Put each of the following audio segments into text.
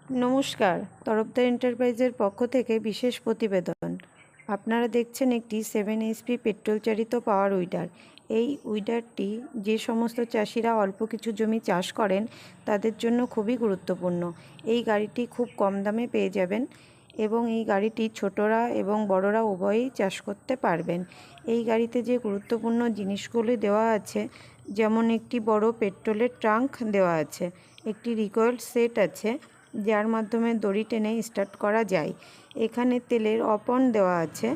নমস্কার, তরফদার এন্টারপ্রাইজের পক্ষ থেকে বিশেষ প্রতিবেদন। আপনারা দেখছেন একটি 7 HP পেট্রোল চালিত পাওয়ার উইডার। এই উইডারটি যে সমস্ত চাষিরা অল্প কিছু জমি চাষ করেন তাদের জন্য খুবই গুরুত্বপূর্ণ। এই গাড়িটি খুব কম দামে পেয়ে যাবেন এবং এই গাড়িটি ছোটরা এবং বড়রা উভয়েই চাষ করতে পারবেন। এই গাড়িতে যে গুরুত্বপূর্ণ জিনিসগুলি দেওয়া আছে, যেমন একটি বড় পেট্রোলের ট্যাঙ্ক দেওয়া আছে, একটি রিকয়েল সেট আছে যার মাধ্যমে দড়ি টেনে স্টার্ট করা যায়। এখানে তেলের অপন দেওয়া আছে,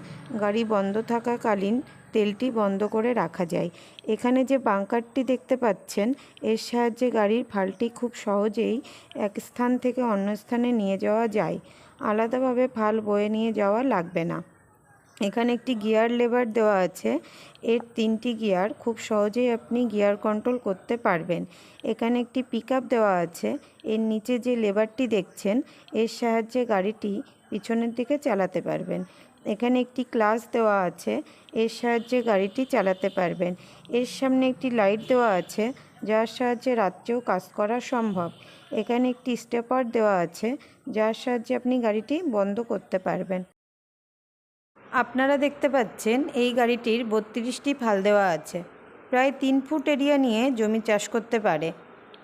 গাড়ি বন্ধ থাকাকালীন তেলটি বন্ধ করে রাখা যায়। এখানে যে বাঙ্কারটি দেখতে পাচ্ছেন, এর সাহায্যে গাড়ির ফালটি খুব সহজেই এক স্থান থেকে অন্য স্থানে নিয়ে যাওয়া যায়। আলাদাভাবে ফাল বয়ে নিয়ে যাওয়া লাগবে না। এখানে একটি গিয়ার লেভার দেওয়া আছে, এর 3টি গিয়ার, খুব সহজেই আপনি গিয়ার কন্ট্রোল করতে পারবেন। এখানে একটি পিকআপ দেওয়া আছে, এর নিচে যে লেভারটি দেখছেন এর সাহায্যে গাড়িটি পিছনের দিকে চালাতে পারবেন। এখানে একটি ক্লাচ দেওয়া আছে, এর সাহায্যে গাড়িটি চালাতে পারবেন। এর সামনে একটি লাইট দেওয়া আছে যার সাহায্যে রাত্রেও কাজ করা সম্ভব। এখানে একটি স্টেপার দেওয়া আছে যার সাহায্যে আপনি গাড়িটি বন্ধ করতে পারবেন। আপনারা দেখতে পাচ্ছেন এই গাড়িটির 32টি ফাল দেওয়া আছে, প্রায় 3 ফুট এরিয়া নিয়ে জমি চাষ করতে পারে।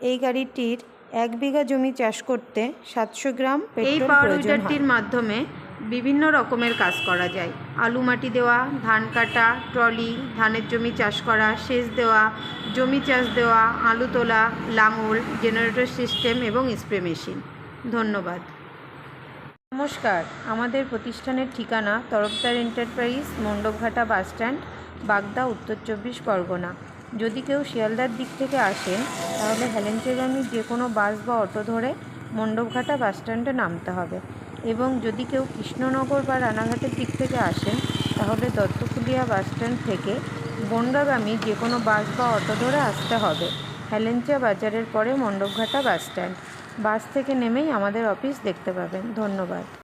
এই গাড়িটির 1 বিঘা জমি চাষ করতে 700 গ্রাম পেট্রোল প্রয়োজন হয়। মাধ্যমে বিভিন্ন রকমের কাজ করা যায়। আলু মাটি দেওয়া, ধান কাটা, ট্রলি, ধানের জমি চাষ করা, সেচ দেওয়া, জমি চাষ দেওয়া, আলু তোলা, লাঙল, জেনারেটর সিস্টেম এবং স্প্রে মেশিন। ধন্যবাদ। নমস্কার, আমাদের প্রতিষ্ঠানের ঠিকানা তরফদার এন্টারপ্রাইজ, মণ্ডপঘাটা বাসস্ট্যান্ড, বাগদা, উত্তর 24 পরগনা। যদি কেউ শিয়ালদার দিক থেকে আসেন তাহলে হেলেঞ্চেগামী যে কোনো বাস বা অটো ধরে মণ্ডপঘাটা বাসস্ট্যান্ডে নামতে হবে, এবং যদি কেউ কৃষ্ণনগর বা রানাঘাটের দিক থেকে আসেন তাহলে দত্তকুলিয়া বাসস্ট্যান্ড থেকে বনগাগামী যে কোনো বাস বা অটো ধরে আসতে হবে। হেলেঞ্চা বাজারের পরে মণ্ডপঘাটা বাসস্ট্যান্ড। বাস থেকে নেমেই আমাদের অফিস দেখতে পাবেন। ধন্যবাদ।